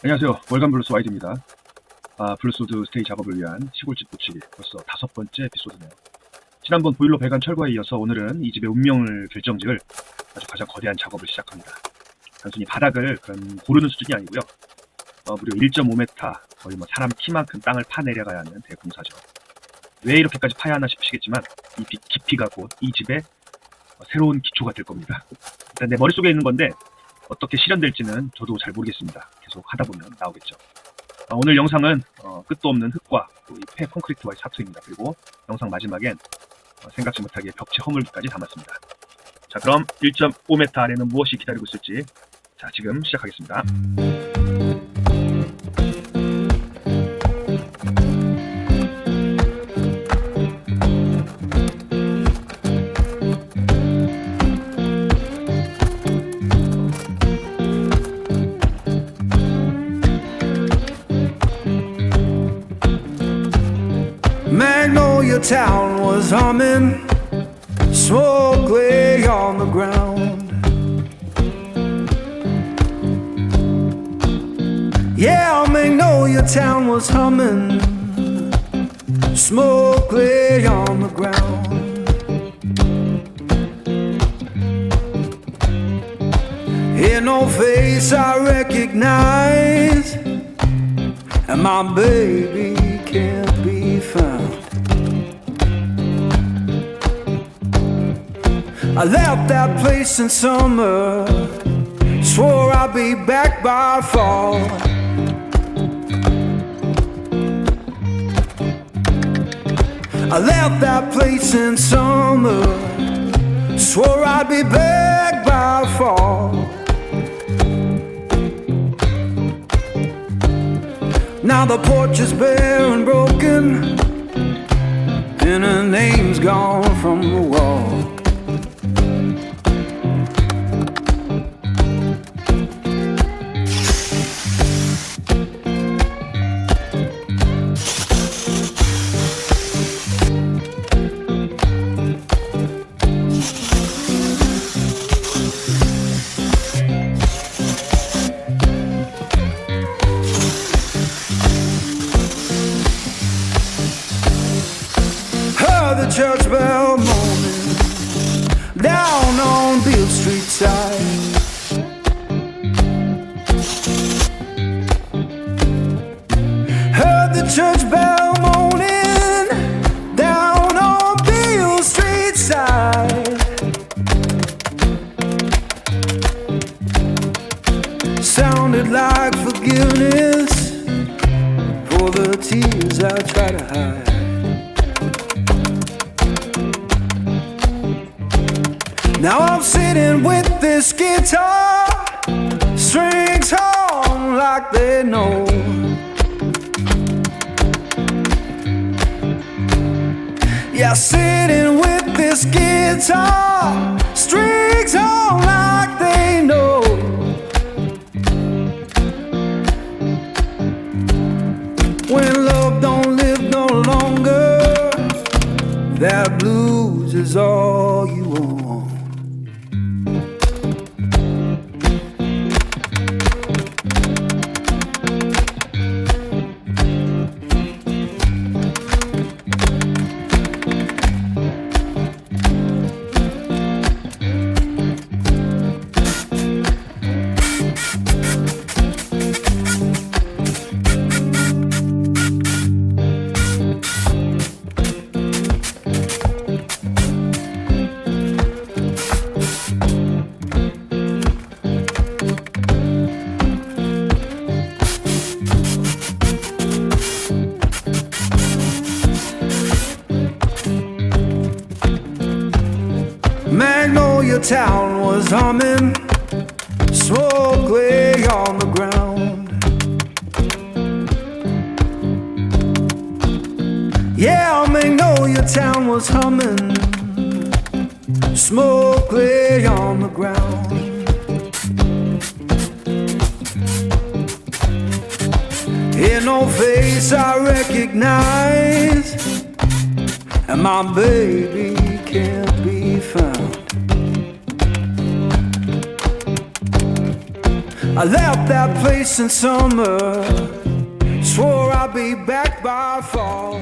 안녕하세요. 월간블루스 YD입니다. 블루소드 스테이 작업을 위한 시골집고치기 벌써 5번째 에피소드네요. 지난번 보일러 배관 철거에 이어서 오늘은 이 집의 운명을 결정지을 아주 가장 거대한 작업을 시작합니다. 단순히 바닥을 고르는 수준이 아니고요. 무려 1.5m, 거의 사람 키만큼 땅을 파내려가야 하는 대공사죠. 왜 이렇게까지 파야 하나 싶으시겠지만 이 깊이가 곧 이 집의 새로운 기초가 될 겁니다. 일단 내 머릿속에 있는 건데 어떻게 실현될지는 저도 잘 모르겠습니다. 계속 하다 보면 나오겠죠. 오늘 영상은 끝도 없는 흙과 이 폐콘크리트와의 사투입니다. 그리고 영상 마지막엔 생각지 못하게 벽체 허물기까지 담았습니다. 자, 그럼 1.5m 아래는 무엇이 기다리고 있을지 지금 시작하겠습니다. Magnolia town was humming, smoke lay on the ground. Yeah, Magnolia town was humming, smoke lay on the ground. Ain't no face I recognize, and my baby can't be found. I left that place in summer, swore I'd be back by fall. I left that place in summer, swore I'd be back by fall. Now the porch is bare and broken, and her name's gone from the wall. The church bell moaning down on Beale Street side. Heard the church bell moaning down on Beale Street side. Sounded like forgiveness for the tears I try to hide. Now I'm sitting with this guitar, strings on like they know. Yeah, sitting with this guitar, strings on like they know. When love don't live no longer, that blues is all you want. Magnolia town was humming, smoke lay on the ground. Yeah, Magnolia town was humming, smoke lay on the ground. Ain't no face I recognize, and my baby can't be found. I left that place in summer, swore I'd be back by fall.